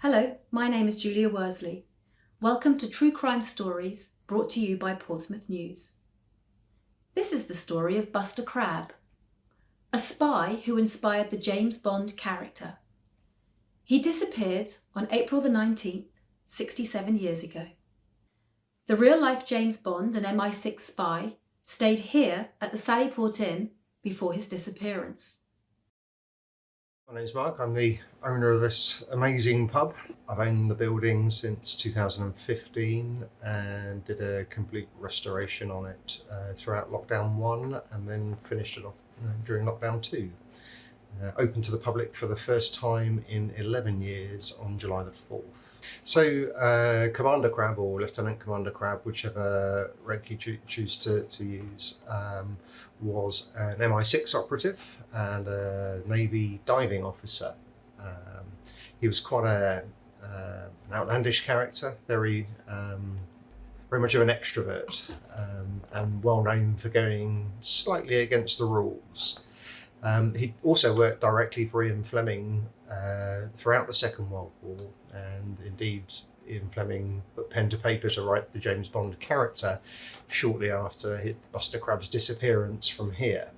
Hello, my name is Julia Worsley. Welcome to True Crime Stories, brought to you by Portsmouth News. This is the story of Buster Crabb, a spy who inspired the James Bond character. He disappeared on April the 19th, 67 years ago. The real-life James Bond and MI6 spy stayed here at the Sallyport Inn before his disappearance. My name's Mark, I'm the owner of this amazing pub. I've owned the building since 2015 and did a complete restoration on it throughout lockdown 1 and then finished it off during lockdown 2. Open to the public for the first time in 11 years on July the 4th. So Commander Crabb, or Lieutenant Commander Crabb, whichever rank you choose to use, was an MI6 operative and a Navy diving officer. He was quite an outlandish character, very much of an extrovert, and well known for going slightly against the rules. He also worked directly for Ian Fleming throughout the Second World War, and indeed Ian Fleming put pen to paper to write the James Bond character shortly after Buster Crabb's disappearance from here.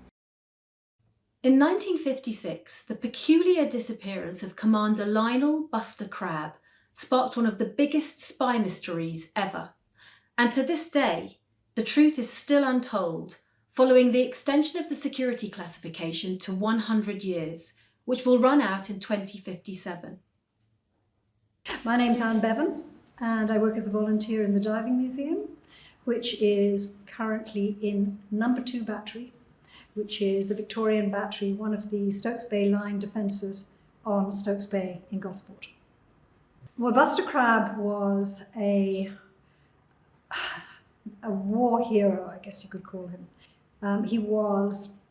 In 1956, the peculiar disappearance of Commander Lionel Buster Crabb sparked one of the biggest spy mysteries ever. And to this day, the truth is still untold, following the extension of the security classification to 100 years, which will run out in 2057. My name's Anne Bevan, and I work as a volunteer in the Diving Museum, which is currently in number 2 Battery, which is a Victorian battery, one of the Stokes Bay line defences on Stokes Bay in Gosport. Well, Buster Crabb was a war hero, I guess you could call him. He was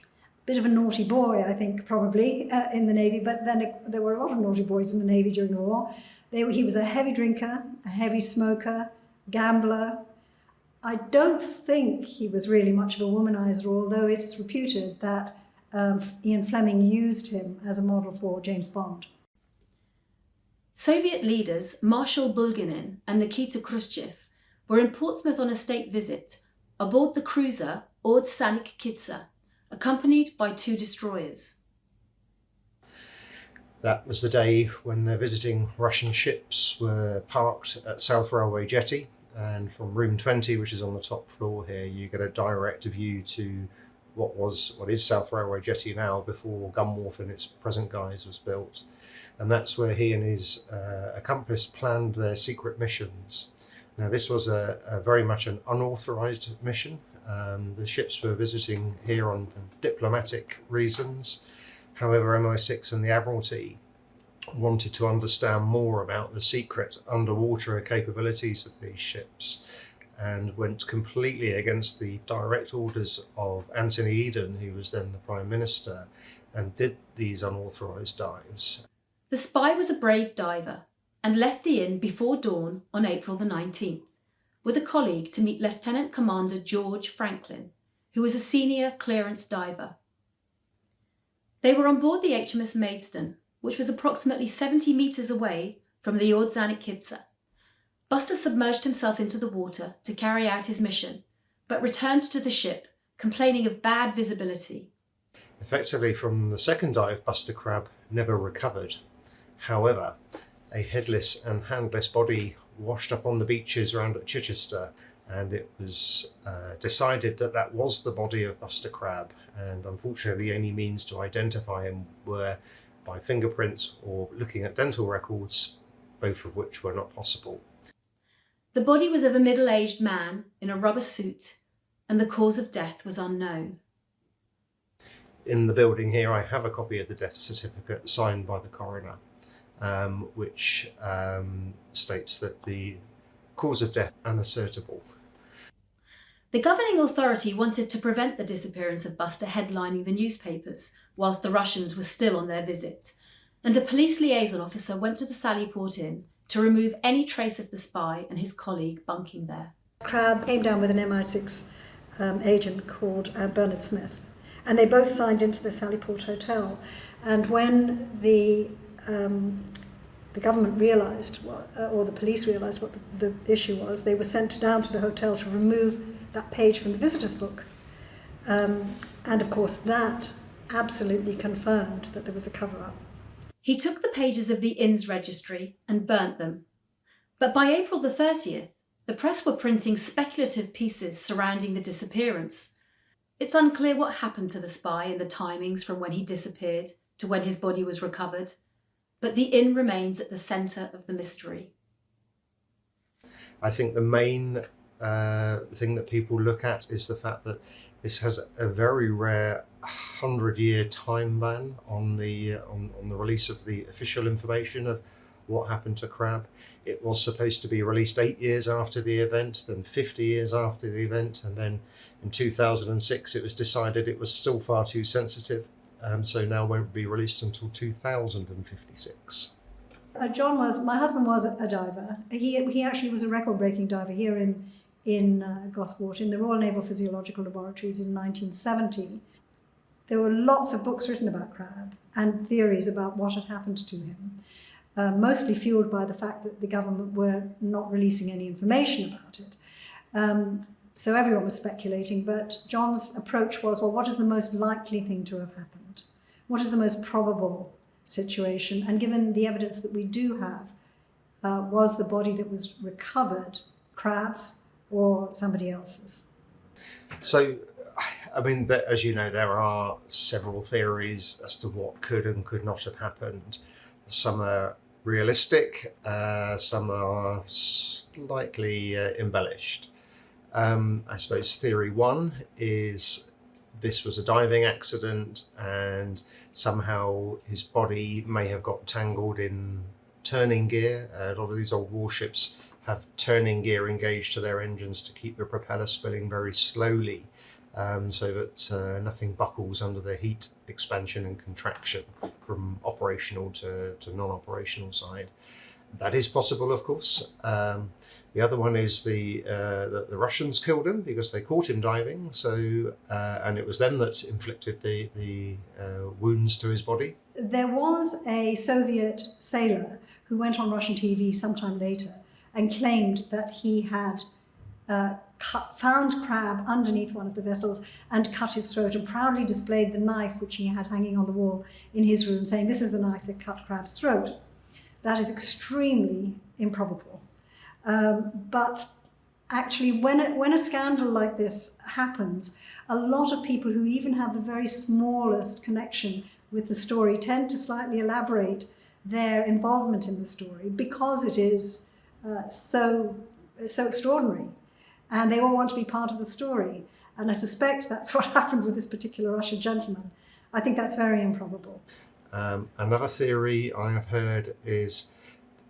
a bit of a naughty boy, I think, probably, in the Navy, but then there were a lot of naughty boys in the Navy during the war. He was a heavy drinker, a heavy smoker, gambler. I don't think he was really much of a womanizer, although it's reputed that Ian Fleming used him as a model for James Bond. Soviet leaders Marshal Bulganin and Nikita Khrushchev were in Portsmouth on a state visit aboard the cruiser Odzanic Kitsa, accompanied by 2 destroyers. That was the day when the visiting Russian ships were parked at South Railway Jetty, and from room 20, which is on the top floor here, you get a direct view to what is South Railway Jetty now, before Gun Wharf in its present guise was built. And that's where he and his accomplice planned their secret missions. Now, this was a very much an unauthorized mission. The ships were visiting here on diplomatic reasons. However, MI6 and the Admiralty wanted to understand more about the secret underwater capabilities of these ships, and went completely against the direct orders of Anthony Eden, who was then the Prime Minister, and did these unauthorized dives. The spy was a brave diver and left the inn before dawn on April the 19th, with a colleague to meet Lieutenant Commander George Franklin, who was a senior clearance diver. They were on board the HMS Maidstone, which was approximately 70 metres away from the Odzanic Kitsa. Buster submerged himself into the water to carry out his mission, but returned to the ship, complaining of bad visibility. Effectively, from the second dive, Buster Crabb never recovered. However, a headless and handless body washed up on the beaches around at Chichester, and it was decided that that was the body of Buster Crabb, and unfortunately the only means to identify him were by fingerprints or looking at dental records, both of which were not possible. The body was of a middle-aged man in a rubber suit, and the cause of death was unknown. In the building here, I have a copy of the death certificate signed by the coroner, which states that the cause of death unassertable. The governing authority wanted to prevent the disappearance of Buster headlining the newspapers whilst the Russians were still on their visit, and a police liaison officer went to the Sallyport Inn to remove any trace of the spy and his colleague bunking there. Crabb came down with an MI6 agent called Bernard Smith, and they both signed into the Sallyport Hotel. And when the the government realised, or the police realised what the issue was, they were sent down to the hotel to remove that page from the visitors' book. And of course that absolutely confirmed that there was a cover-up. He took the pages of the inn's registry and burnt them. But by April the 30th, the press were printing speculative pieces surrounding the disappearance. It's unclear what happened to the spy and the timings from when he disappeared to when his body was recovered, but the inn remains at the centre of the mystery. I think the main thing that people look at is the fact that this has a very rare 100-year time ban on the release of the official information of what happened to Crabb. It was supposed to be released 8 years after the event, then 50 years after the event, and then in 2006 it was decided it was still far too sensitive, so now won't be released until 2056. My husband was a diver. He actually was a record-breaking diver here in Gosport, in the Royal Naval Physiological Laboratories in 1970. There were lots of books written about Crabb and theories about what had happened to him, mostly fueled by the fact that the government were not releasing any information about it. So everyone was speculating, but John's approach was, well, what is the most likely thing to have happened? What is the most probable situation? And given the evidence that we do have, was the body that was recovered Crabb's or somebody else's? So, I mean, as you know, there are several theories as to what could and could not have happened. Some are realistic, some are slightly embellished. I suppose theory one is this was a diving accident and somehow his body may have got tangled in turning gear. A lot of these old warships have turning gear engaged to their engines to keep the propeller spinning very slowly, so that nothing buckles under the heat expansion and contraction from operational to non-operational side. That is possible, of course. The other one is the Russians killed him because they caught him diving, so and it was them that inflicted the wounds to his body. There was a Soviet sailor who went on Russian TV sometime later and claimed that he had found Crabb underneath one of the vessels and cut his throat, and proudly displayed the knife which he had hanging on the wall in his room, saying, "This is the knife that cut Crabb's throat." That is extremely improbable. But actually, when a scandal like this happens, a lot of people who even have the very smallest connection with the story tend to slightly elaborate their involvement in the story because it is so extraordinary, and they all want to be part of the story. And I suspect that's what happened with this particular Russian gentleman. I think that's very improbable. Another theory I have heard is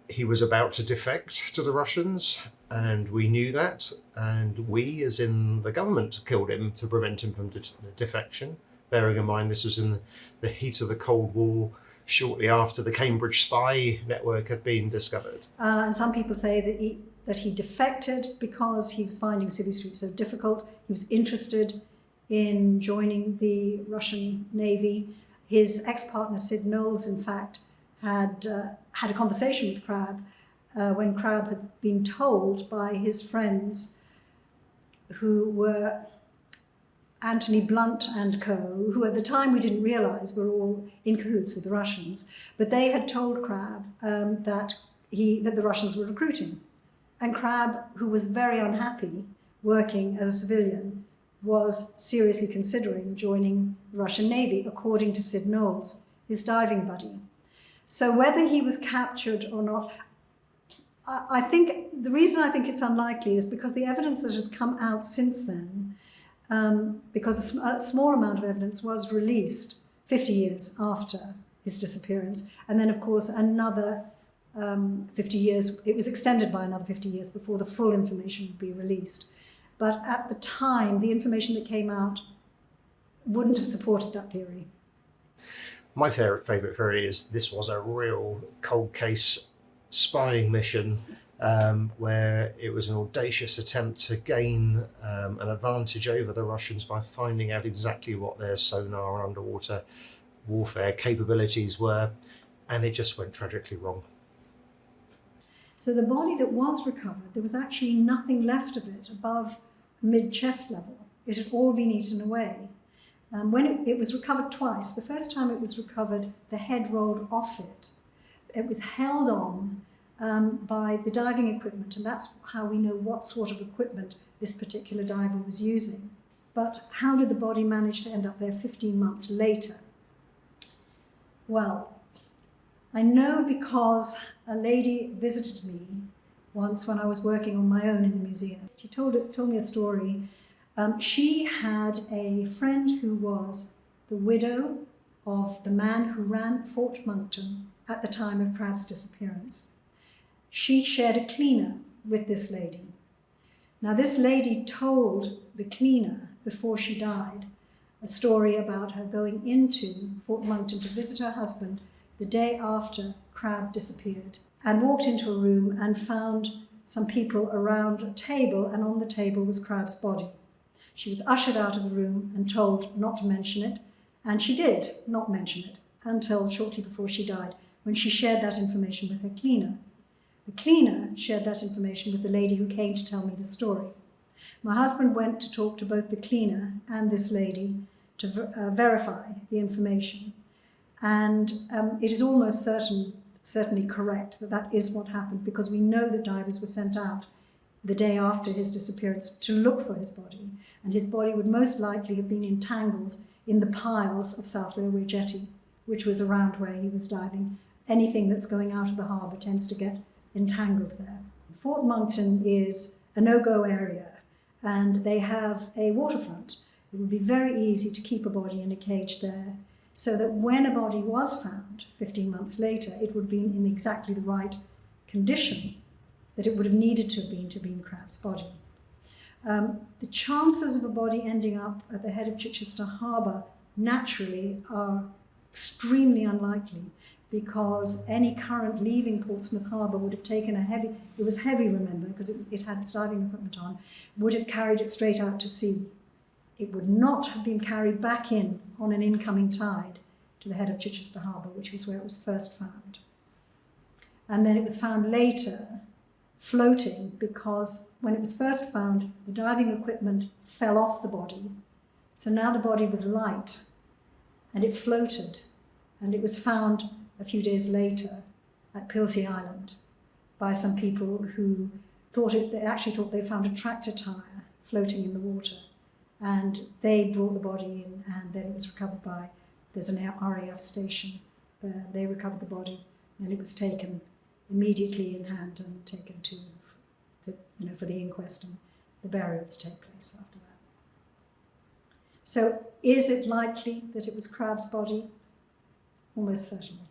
he was about to defect to the Russians, and we knew that, and we, as in the government, killed him to prevent him from defection, bearing in mind this was in the heat of the Cold War, shortly after the Cambridge spy network had been discovered. And some people say that he defected because he was finding City Street so difficult. He was interested in joining the Russian Navy. His ex-partner Sid Knowles, in fact, had a conversation with Crabb when Crabb had been told by his friends, who were Anthony Blunt and co., who at the time we didn't realise were all in cahoots with the Russians, but they had told Crabb that the Russians were recruiting. And Crabb, who was very unhappy working as a civilian, was seriously considering joining the Russian Navy, according to Sid Knowles, his diving buddy. So whether he was captured or not, I think the reason I think it's unlikely is because the evidence that has come out since then, because a small amount of evidence was released 50 years after his disappearance, and then of course another 50 years, it was extended by another 50 years before the full information would be released. But at the time, the information that came out wouldn't have supported that theory. My favourite theory is this was a real cold case spying mission, where it was an audacious attempt to gain an advantage over the Russians by finding out exactly what their sonar and underwater warfare capabilities were, and it just went tragically wrong. So the body that was recovered, there was actually nothing left of it above mid-chest level. It had all been eaten away. When it was recovered twice, the first time it was recovered, the head rolled off it. It was held on by the diving equipment, and that's how we know what sort of equipment this particular diver was using. But how did the body manage to end up there 15 months later? Well, I know because a lady visited me once when I was working on my own in the museum. She told me a story. She had a friend who was the widow of the man who ran Fort Monkton at the time of Crabb's disappearance. She shared a cleaner with this lady. Now, this lady told the cleaner before she died a story about her going into Fort Monkton to visit her husband the day after Crabb disappeared, and walked into a room and found some people around a table, and on the table was Crabb's body. She was ushered out of the room and told not to mention it, and she did not mention it until shortly before she died, when she shared that information with her cleaner. The cleaner shared that information with the lady who came to tell me the story. My husband went to talk to both the cleaner and this lady to verify the information. And it is almost certainly correct that that is what happened, because we know that divers were sent out the day after his disappearance to look for his body, and his body would most likely have been entangled in the piles of South Railway Jetty, which was around where he was diving. Anything that's going out of the harbour tends to get entangled there. Fort Monkton is a no-go area, and they have a waterfront. It would be very easy to keep a body in a cage there, so that when a body was found 15 months later, it would be in exactly the right condition that it would have needed to have been Crabb's body. The chances of a body ending up at the head of Chichester Harbour naturally are extremely unlikely, because any current leaving Portsmouth Harbour would have taken it was heavy, remember, because it had its diving equipment on, would have carried it straight out to sea. It would not have been carried back in on an incoming tide to the head of Chichester Harbour, which was where it was first found. And then it was found later, floating, because when it was first found, the diving equipment fell off the body. So now the body was light, and it floated, and it was found a few days later at Pilsey Island by some people who actually thought they'd found a tractor tyre floating in the water. And they brought the body in, and then it was recovered there's an RAF station where they recovered the body, and it was taken immediately in hand and taken to for the inquest and the burial to take place after that. So is it likely that it was Crabb's body? Almost certainly.